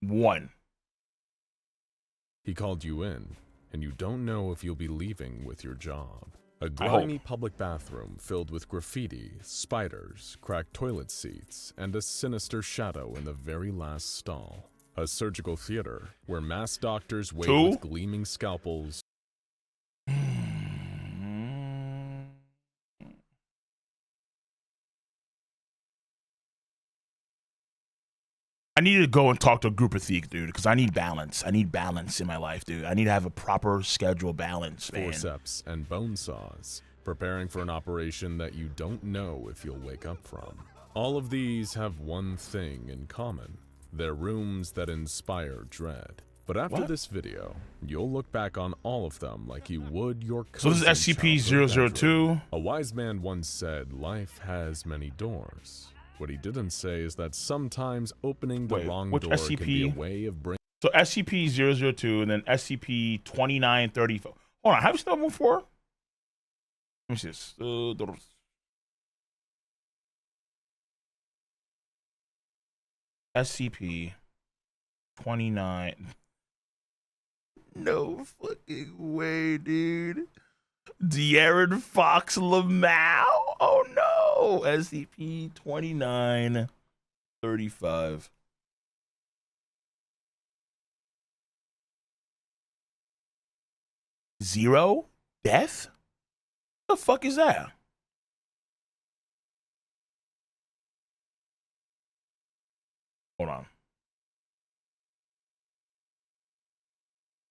1. He called you in, and you don't know if you'll be leaving with your job. A grimy public bathroom filled with graffiti, spiders, cracked toilet seats, and a sinister shadow in the very last stall. A surgical theater where masked doctors wait 2? with gleaming scalpels. I need to go and talk to a group of thieves, dude, because I need balance. I need balance in my life, dude. I need to have a proper schedule balance, man. Forceps and bone saws, preparing for an operation that you don't know if you'll wake up from. All of these have one thing in common. They're rooms that inspire dread. But after this video, you'll look back on all of them like you would your So this is SCP-002. A wise man once said, life has many doors. What he didn't say is that sometimes opening the wrong door can be a way of bringing... So SCP-002 and then SCP-2934. Hold on, have you seen that one before? Let me see this. SCP-29... No fucking way, dude. De'Aaron Fox Lamau? Oh no! SCP-2935. Zero death? What the fuck is that? Hold on.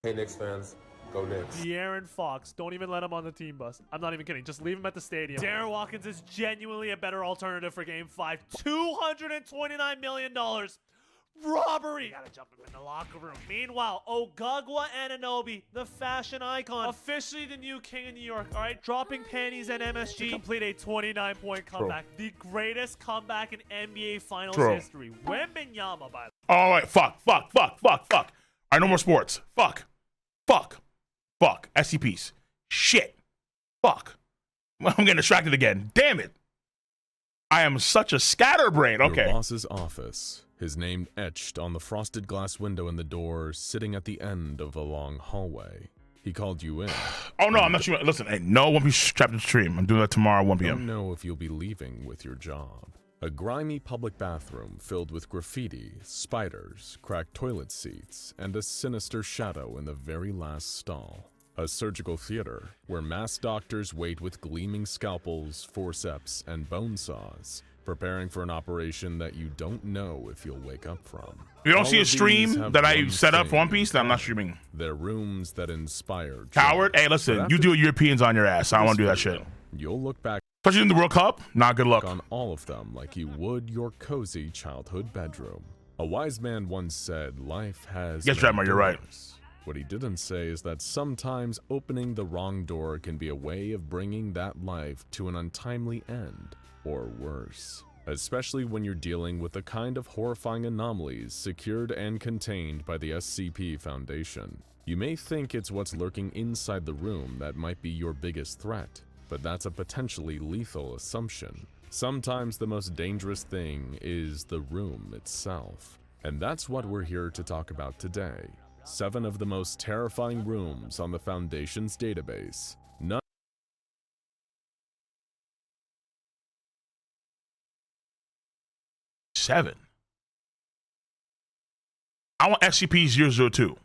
Hey, Knicks fans, go Knicks. De'Aaron Fox, don't even let him on the team bus. I'm not even kidding. Just leave him at the stadium. Darren Watkins is genuinely a better alternative for Game 5. $229 million. Robbery. Gotta jump him in the locker room. Meanwhile, Ogagwa Anunoby, the fashion icon, officially the new king of New York, all right? Dropping panties at MSG to complete a 29-point comeback. The greatest comeback in NBA Finals history. Wembanyama, by the way. All right, fuck. All right, no more sports. Fuck. SCPs. Shit. Fuck. I'm getting distracted again. Damn it. I am such a scatterbrain. Okay. Your boss's office. His name etched on the frosted glass window in the door, sitting at the end of a long hallway. He called you in. Oh no, I'm not sure. Listen, hey, no One Piece chapter stream. I'm doing that tomorrow at 1 p.m. Don't know if you'll be leaving with your job. A grimy public bathroom filled with graffiti, spiders, cracked toilet seats, and a sinister shadow in the very last stall. A surgical theater where masked doctors wait with gleaming scalpels, forceps, and bone saws, preparing for an operation that you don't know if you'll wake up from. You don't see a stream that I set up for One Piece, then I'm not streaming. They're rooms that inspire coward. Hey, listen, you do Europeans on your ass. I don't want to do that shit. You'll look back, especially in the World Cup. Not good luck on all of them like you would your cozy childhood bedroom. A wise man once said, life has yes, Dremmer, you're right. What he didn't say is that sometimes opening the wrong door can be a way of bringing that life to an untimely end, or worse. Especially when you're dealing with the kind of horrifying anomalies secured and contained by the SCP Foundation. You may think it's what's lurking inside the room that might be your biggest threat, but that's a potentially lethal assumption. Sometimes the most dangerous thing is the room itself. And that's what we're here to talk about today. 7 of the most terrifying rooms on the Foundation's database. None 7. I want SCP-002.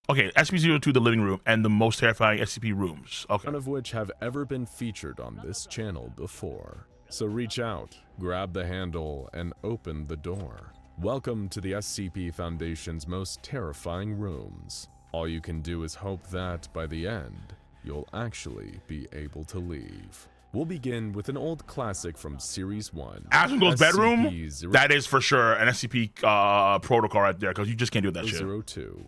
Okay, SCP-002, the living room, and the most terrifying SCP rooms. Okay. None of which have ever been featured on this channel before. So reach out, grab the handle, and open the door. Welcome to the SCP Foundation's most terrifying rooms. All you can do is hope that, by the end, you'll actually be able to leave. We'll begin with an old classic from Series 1. Asmongold's bedroom? That is for sure an SCP protocol right there, because you just can't do that shit. 02.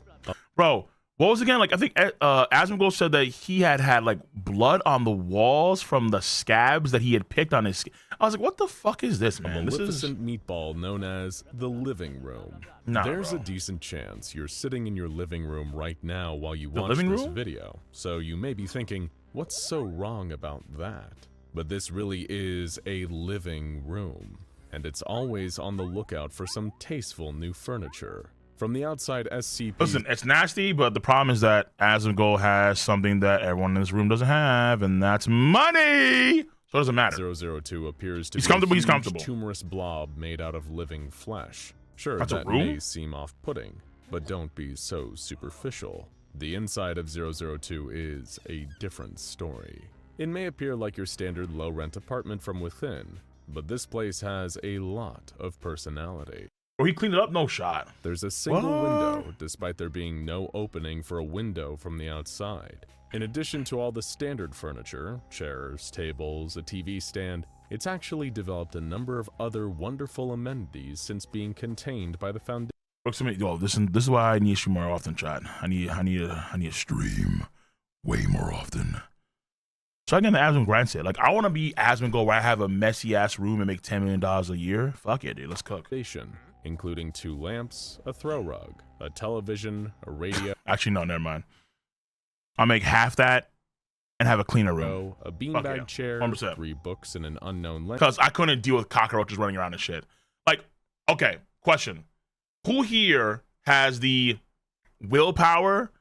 Bro, what was again? Like, I think Asmongold said that he had like blood on the walls from the scabs that he had picked on his skin. I was like, what the fuck is this, man? A maleficent meatball known as the living room. There's a decent chance you're sitting in your living room right now while you watch this video. So you may be thinking, what's so wrong about that? But this really is a living room. and it's always on the lookout for some tasteful new furniture. From the outside, SCP... Listen, it's nasty, but the problem is that Asmongold has something that everyone in this room doesn't have, and that's money! So it doesn't matter. 002 appears to He's be comfortable, a he's huge, comfortable. tumorous blob made out of living flesh. Sure, That's a that room? may seem off-putting, but don't be so superficial. The inside of 002 is a different story. It may appear like your standard low-rent apartment from within, but this place has a lot of personality. Oh, he cleaned it up? No shot. There's a single What? window, despite there being no opening for a window from the outside. In addition to all the standard furniture, chairs, tables, a TV stand, it's actually developed a number of other wonderful amenities since being contained by the foundation. Looks to me, yo, this is why I need to stream more often, chat. I need to stream way more often. So I get the Asmongold grind set. Like, I want to be Asmongold where I have a messy ass room and make $10 million a year. Fuck it, dude. Let's cook. Including 2 lamps, a throw rug, a television, a radio. Actually, no, never mind. I'll make half that and have a cleaner room. A beanbag yeah. chair, 100%. 3 books, and an unknown lens. Because I couldn't deal with cockroaches running around and shit. Like, okay, question. Who here has the willpower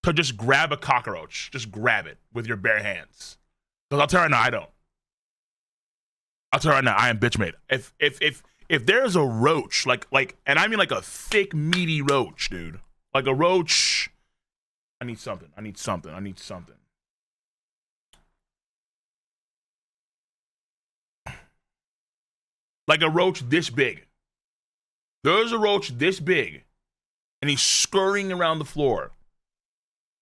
to just grab a cockroach? Just grab it with your bare hands. Because I'll tell you right now, I don't. I'll tell you right now, I am bitch made. If there's a roach, like, and I mean like a thick, meaty roach, dude. Like a roach, I need something. Like a roach this big. There's a roach this big, and he's scurrying around the floor.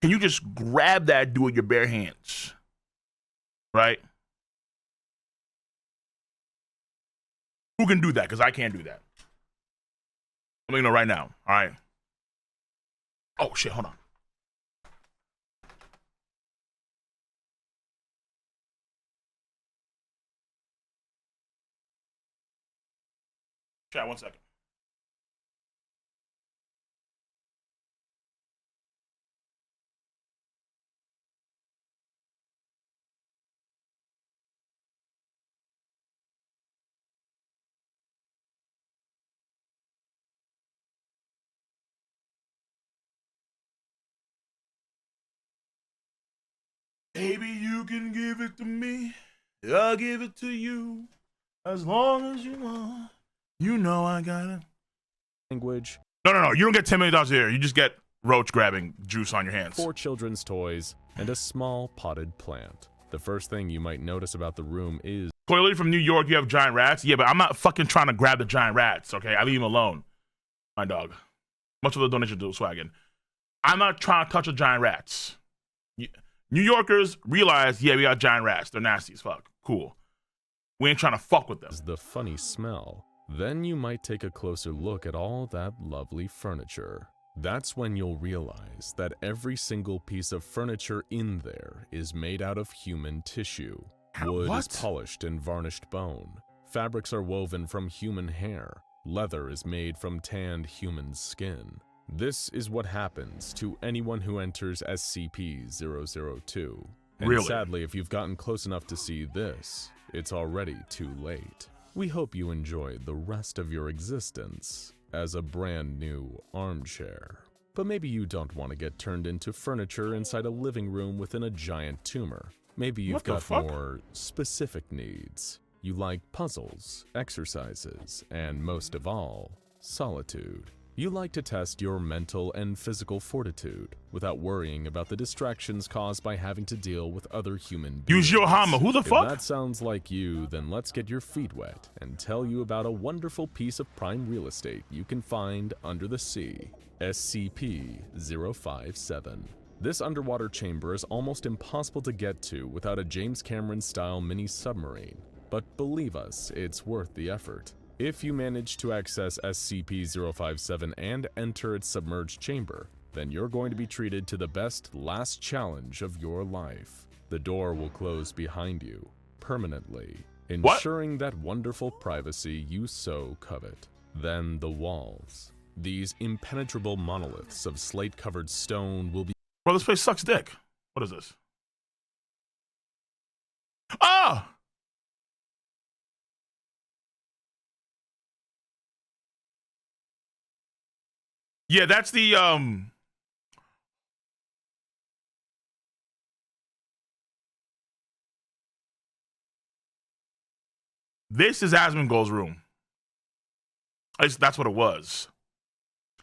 Can you just grab that dude with your bare hands? Right? Who can do that? Because I can't do that. I'm gonna know right now. All right. Oh shit! Hold on. Chat, 1 second. Baby, you can give it to me. I'll give it to you. As long as you want. You know I got it. Language. No. You don't get $10 million a year. You just get roach grabbing juice on your hands. 4 children's toys, and a small potted plant. The first thing you might notice about the room is... Clearly from New York, you have giant rats. Yeah, but I'm not fucking trying to grab the giant rats, okay? I leave them alone. My dog. Much of the donation to Swaggin. I'm not trying to touch the giant rats. New Yorkers realize, yeah, we got giant rats. They're nasty as fuck. Cool. We ain't trying to fuck with them. The funny smell. Then you might take a closer look at all that lovely furniture. That's when you'll realize that every single piece of furniture in there is made out of human tissue. Wood is polished and varnished bone. Fabrics are woven from human hair. Leather is made from tanned human skin. This is what happens to anyone who enters SCP-002. And really? Sadly, if you've gotten close enough to see this, it's already too late. We hope you enjoy the rest of your existence as a brand new armchair. But maybe you don't want to get turned into furniture inside a living room within a giant tumor. Maybe you've got more specific needs. You like puzzles, exercises, and most of all, solitude. You like to test your mental and physical fortitude without worrying about the distractions caused by having to deal with other human beings. Use Yohama, who the fuck? If that sounds like you, then let's get your feet wet and tell you about a wonderful piece of prime real estate you can find under the sea. SCP-057. This underwater chamber is almost impossible to get to without a James Cameron-style mini-submarine, but believe us, it's worth the effort. If you manage to access SCP-057 and enter its submerged chamber, then you're going to be treated to the best last challenge of your life. The door will close behind you, permanently, ensuring that wonderful privacy you so covet. Then the walls. These impenetrable monoliths of slate-covered stone will be— Bro, this place sucks dick. What is this? Ah! Yeah, that's the this is Asmongold's room. That's what it was.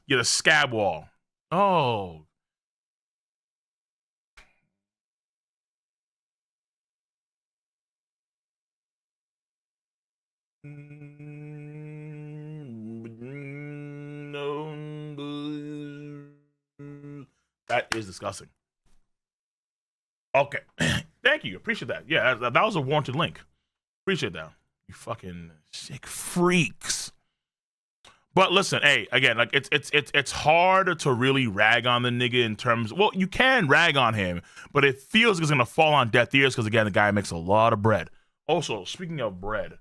Yeah, the scab wall. Oh. That is disgusting. Okay. Thank you. Appreciate that. Yeah, that was a warranted link. Appreciate that. You fucking sick freaks. But listen, hey, again, like it's hard to really rag on the nigga in terms. Well, you can rag on him, but it feels like it's gonna fall on deaf ears because again, the guy makes a lot of bread. Also, speaking of bread,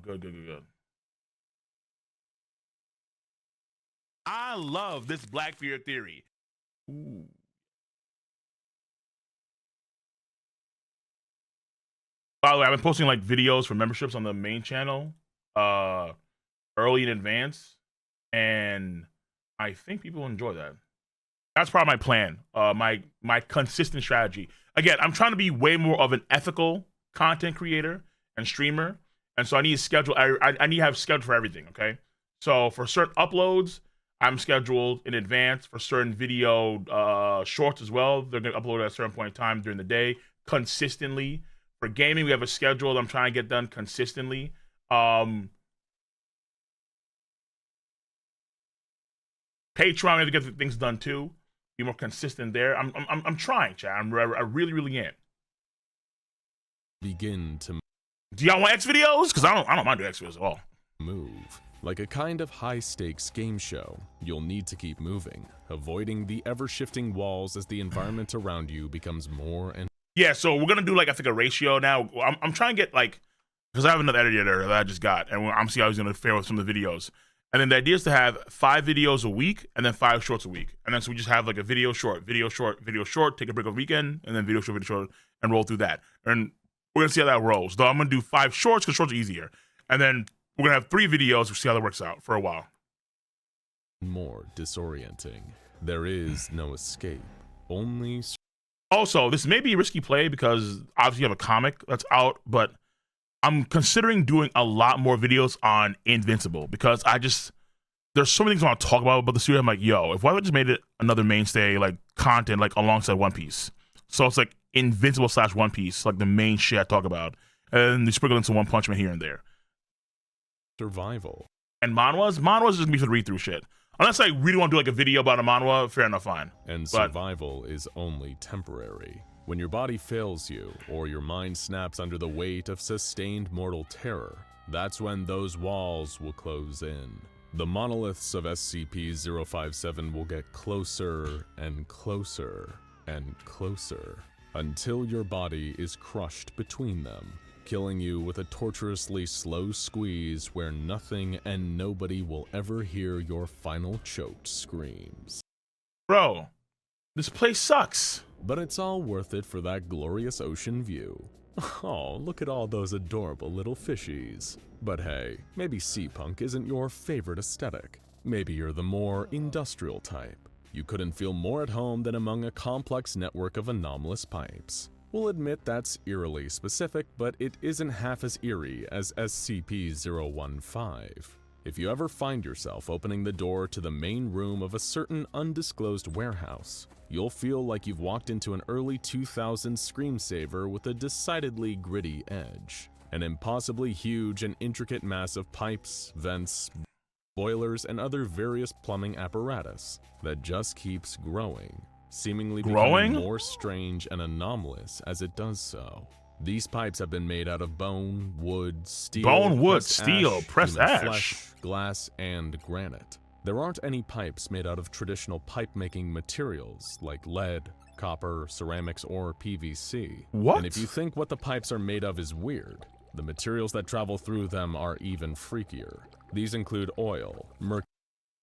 good. I love this Blackbeard theory. Ooh. By the way, I've been posting like videos for memberships on the main channel, early in advance, and I think people enjoy that. That's probably my plan. My consistent strategy. Again, I'm trying to be way more of an ethical content creator and streamer, and so I need to schedule. I need to have schedule for everything. Okay, so for certain uploads, I'm scheduled in advance. For certain video shorts as well, they're gonna upload at a certain point in time during the day, consistently. For gaming, we have a schedule I'm trying to get done consistently. Patreon, we have to get things done too. Be more consistent there. I'm trying, chat. I really am. Begin to Do y'all want X videos? Because I don't mind doing X videos at all. move. Like a kind of high-stakes game show, you'll need to keep moving, avoiding the ever-shifting walls as the environment around you becomes more and Yeah, so we're gonna do like I think a ratio now. I'm trying to get like because I have another editor that I just got, and I'm seeing how he's gonna fare with some of the videos. And then the idea is to have 5 videos a week and then 5 shorts a week. And then so we just have like a video short, take a break on the weekend, and then video short, and roll through that. And we're gonna see how that rolls. Though I'm gonna do 5 shorts because shorts are easier. And then we're gonna have 3 videos. We'll see how that works out for a while. more disorienting. There is no escape, only Also, this may be a risky play because obviously you have a comic that's out, but I'm considering doing a lot more videos on Invincible because there's so many things I want to talk about the studio. I'm like, yo, if I just made it another mainstay like content like alongside One Piece. So it's like Invincible / One Piece, like the main shit I talk about. And they sprinkle in some One Punch Man here and there. survival. And manhwas just gonna be for the read-through shit. Unless I really want to do like a video about a manhwa, fair enough, fine. And survival is only temporary. When your body fails you, or your mind snaps under the weight of sustained mortal terror, that's when those walls will close in. The monoliths of SCP-057 will get closer and closer and closer, until your body is crushed between them, killing you with a torturously slow squeeze where nothing and nobody will ever hear your final choked screams. Bro, this place sucks. But it's all worth it for that glorious ocean view. Oh, look at all those adorable little fishies. But hey, maybe sea-punk isn't your favorite aesthetic. Maybe you're the more industrial type. You couldn't feel more at home than among a complex network of anomalous pipes. We'll admit that's eerily specific, but it isn't half as eerie as SCP-015. If you ever find yourself opening the door to the main room of a certain undisclosed warehouse, you'll feel like you've walked into an early 2000s screensaver with a decidedly gritty edge. An impossibly huge and intricate mass of pipes, vents, boilers, and other various plumbing apparatus that just keeps growing, seemingly becoming more strange and anomalous as it does so. These pipes have been made out of bone, wood, steel, pressed ash, flesh, glass, and granite. There aren't any pipes made out of traditional pipe-making materials like lead, copper, ceramics, or PVC. What? And if you think what the pipes are made of is weird, the materials that travel through them are even freakier. These include oil, mercury,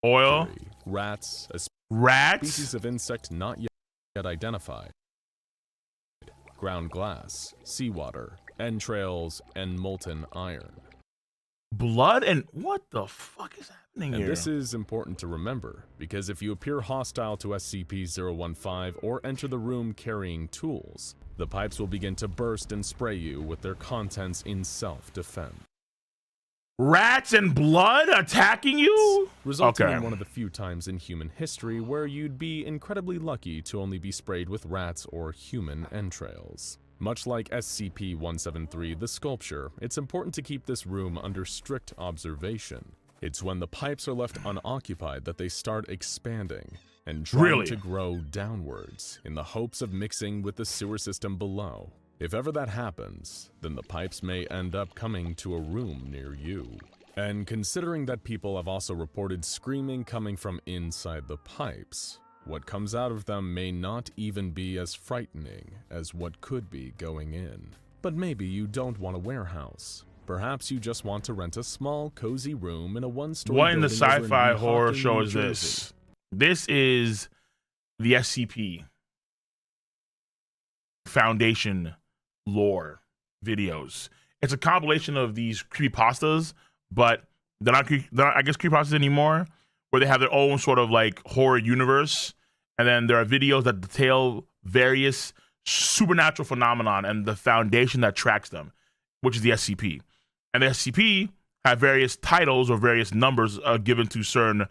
Oil, rats, a rats, species of insect not yet identified, ground glass, seawater, entrails, and molten iron. blood, and what the fuck is happening And here? this is important to remember, because if you appear hostile to SCP-015 or enter the room carrying tools, the pipes will begin to burst and spray you with their contents in self-defense. Rats and blood attacking you? Resulting Okay. in one of the few times in human history where you'd be incredibly lucky to only be sprayed with rats or human entrails. Much like SCP-173, the sculpture, it's important to keep this room under strict observation. It's when the pipes are left unoccupied that they start expanding and trying Really? to grow downwards in the hopes of mixing with the sewer system below. If ever that happens, then the pipes may end up coming to a room near you. And considering that people have also reported screaming coming from inside the pipes, what comes out of them may not even be as frightening as what could be going in. But maybe you don't want a warehouse. Perhaps you just want to rent a small, cozy room in a one-story What in the building over in sci-fi Weehawken, horror New show is Jersey. this? This is the SCP Foundation lore videos. It's a compilation of these creepypastas, but they're not I guess creepypastas anymore, where they have their own sort of like horror universe, and then there are videos that detail various supernatural phenomenon and the foundation that tracks them, which is the SCP. And the SCP have various titles or various numbers given to certain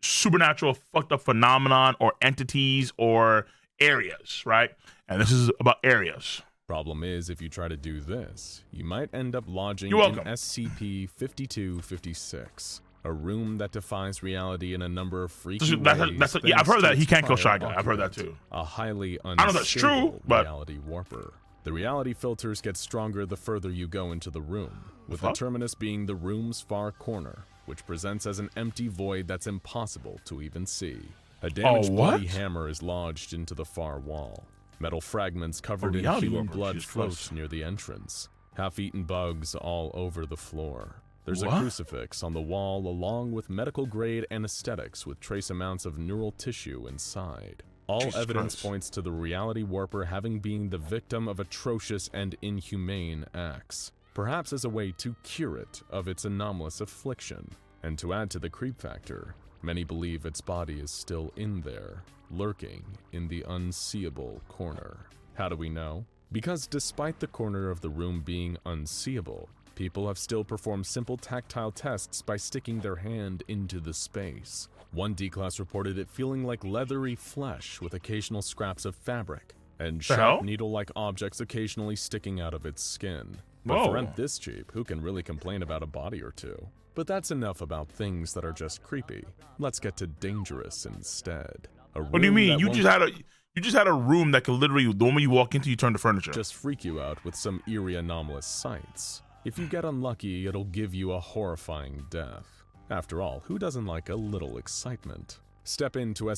supernatural fucked up phenomenon or entities or areas, right? And this is about areas. Problem is, if you try to do this, you might end up lodging You're in welcome. SCP-5256, a room that defies reality in a number of freaky Yeah, I've ways. heard thanks that to he its can't kill prior Shy Guy. I've heard that occupant, too. A highly know if that's true, unstable but- reality warper. The reality filters get stronger the further you go into the room, with the Fuck? terminus being the room's far corner, which presents as an empty void that's impossible to even see. A damaged what? bloody hammer is lodged into the far wall. Metal fragments covered in reality human warper, blood Jesus float Christ. near the entrance. Half-eaten bugs all over the floor. There's What? a crucifix on the wall along with medical-grade anesthetics with trace amounts of neural tissue inside. All Jesus evidence Christ. points to the reality warper having been the victim of atrocious and inhumane acts, perhaps as a way to cure it of its anomalous affliction. And to add to the creep factor, many believe its body is still in there, lurking in the unseeable corner. How do we know? Because despite the corner of the room being unseeable, people have still performed simple tactile tests by sticking their hand into the space. One D-Class reported it feeling like leathery flesh with occasional scraps of fabric, and The hell? sharp needle-like objects occasionally sticking out of its skin. But Whoa. for rent this cheap, who can really complain about a body or two? But that's enough about things that are just creepy. Let's get to dangerous instead. What do you mean? You just had a room that could literally, the moment you walk into, you turn to furniture. just freak you out with some eerie anomalous sights. If you get unlucky, it'll give you a horrifying death. After all, who doesn't like a little excitement? Step into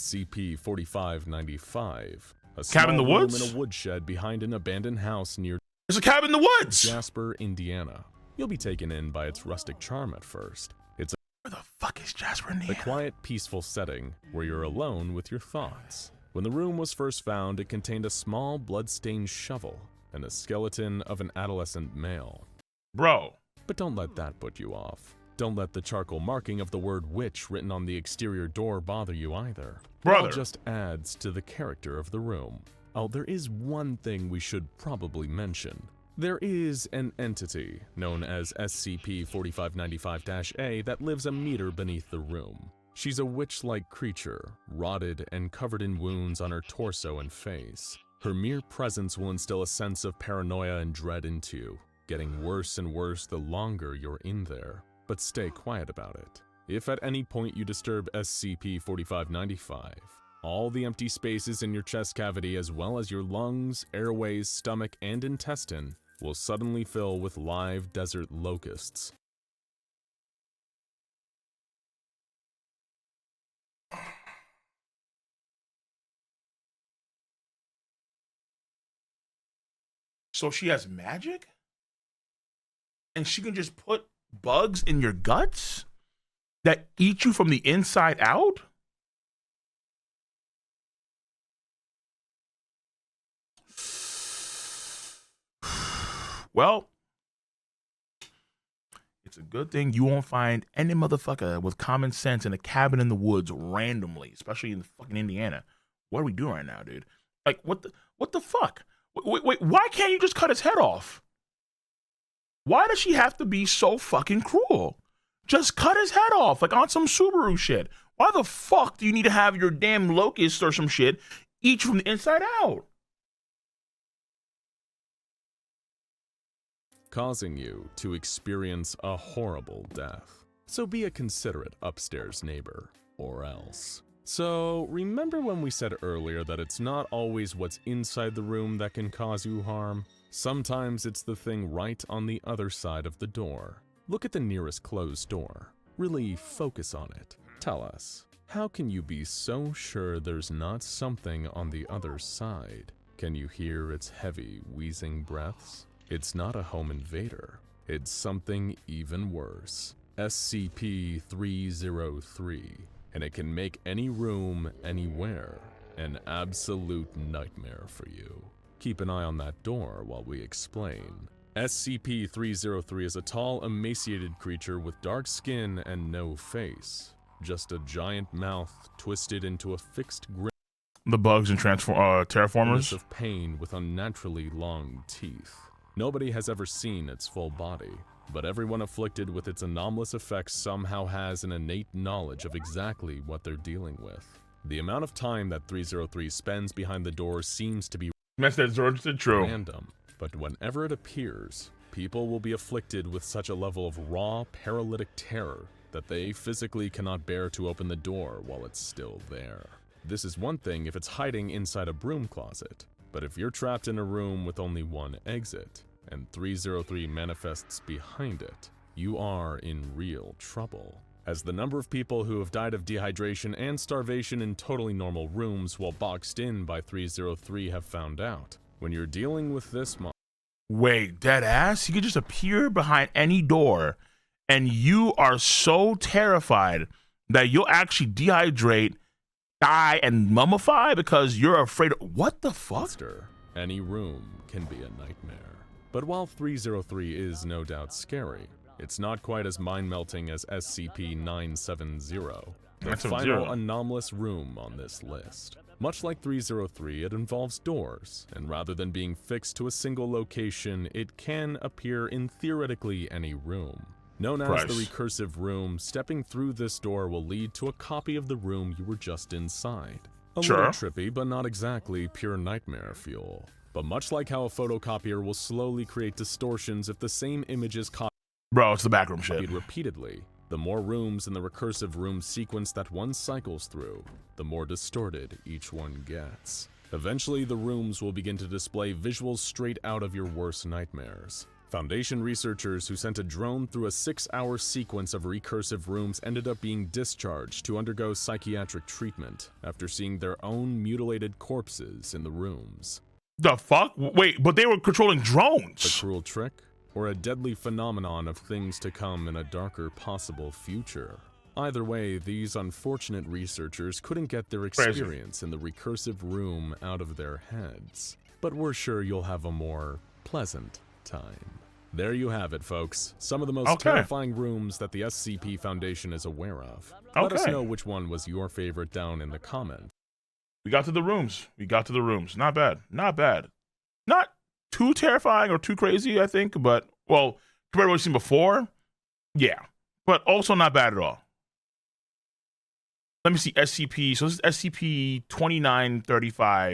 SCP-4595, a small Cabin in the room woods? in a woodshed behind an abandoned house near There's a cabin in the woods. Jasper, Indiana. You'll be taken in by its rustic charm at first. It's Where the fuck is Jasper in a here? quiet, peaceful setting where you're alone with your thoughts. When the room was first found, it contained a small, blood-stained shovel and a skeleton of an adolescent male. Bro, But don't let that put you off. Don't let the charcoal marking of the word witch written on the exterior door bother you either. It all Brother. just adds to the character of the room. Oh, there is one thing we should probably mention. There is an entity known as SCP-4595-A that lives a meter beneath the room. She's a witch-like creature, rotted and covered in wounds on her torso and face. Her mere presence will instill a sense of paranoia and dread into you, getting worse and worse the longer you're in there. But stay quiet about it. If at any point you disturb SCP-4595, all the empty spaces in your chest cavity as well as your lungs, airways, stomach, and intestine will suddenly fill with live desert locusts. So she has magic? And she can just put bugs in your guts that eat you from the inside out? Well, it's a good thing you won't find any motherfucker with common sense in a cabin in the woods randomly, especially in fucking Indiana. What are we doing right now, dude? Like, what the fuck? Wait, why can't you just cut his head off? Why does she have to be so fucking cruel? Just cut his head off, like on some Subaru shit. Why the fuck do you need to have your damn locust or some shit eat you from the inside out? Causing you to experience a horrible death. So be a considerate upstairs neighbor, or else. So remember when we said earlier that it's not always what's inside the room that can cause you harm? Sometimes it's the thing right on the other side of the door. Look at the nearest closed door. Really focus on it. Tell us, how can you be so sure there's not something on the other side? Can you hear its heavy, wheezing breaths? It's not a home invader. It's something even worse. SCP-003. And it can make any room, anywhere, an absolute nightmare for you. Keep an eye on that door while we explain. SCP-003 is a tall, emaciated creature with dark skin and no face. Just a giant mouth twisted into a fixed grin. The bugs and terraformers? Of pain with unnaturally long teeth. Nobody has ever seen its full body, but everyone afflicted with its anomalous effects somehow has an innate knowledge of exactly what they're dealing with. The amount of time that 303 spends behind the door seems to be random, but whenever it appears, people will be afflicted with such a level of raw, paralytic terror that they physically cannot bear to open the door while it's still there. This is one thing if it's hiding inside a broom closet, but if you're trapped in a room with only one exit, and 303 manifests behind it, you are in real trouble. As the number of people who have died of dehydration and starvation in totally normal rooms while boxed in by 303 have found out, when you're dealing with this Wait, dead ass? He could just appear behind any door, and you are so terrified that you'll actually dehydrate, die, and mummify because you're afraid of— what the fuck? Any room can be a nightmare. But while 303 is no doubt scary, it's not quite as mind-melting as SCP-070, the final anomalous room on this list. Much like 303, it involves doors, and rather than being fixed to a single location, it can appear in theoretically any room. Known as the recursive room, stepping through this door will lead to a copy of the room you were just inside. A little trippy, but not exactly pure nightmare fuel. But much like how a photocopier will slowly create distortions if the same image is copied it's the backroom shit. Repeatedly, the more rooms in the recursive room sequence that one cycles through, the more distorted each one gets. Eventually, the rooms will begin to display visuals straight out of your worst nightmares. Foundation researchers who sent a drone through a 6-hour sequence of recursive rooms ended up being discharged to undergo psychiatric treatment after seeing their own mutilated corpses in the rooms. The fuck? Wait, but they were controlling drones. A cruel trick? Or a deadly phenomenon of things to come in a darker possible future? Either way, these unfortunate researchers couldn't get their experience in the recursive room out of their heads. But we're sure you'll have a more pleasant time. There you have it, folks. Some of the most terrifying rooms that the SCP Foundation is aware of. Let us know which one was your favorite down in the comments. We got to the rooms. Not bad. Not too terrifying or too crazy, I think, but, well, compared to what we've seen before, yeah. But also not bad at all. Let me see, SCP. So this is SCP-2935.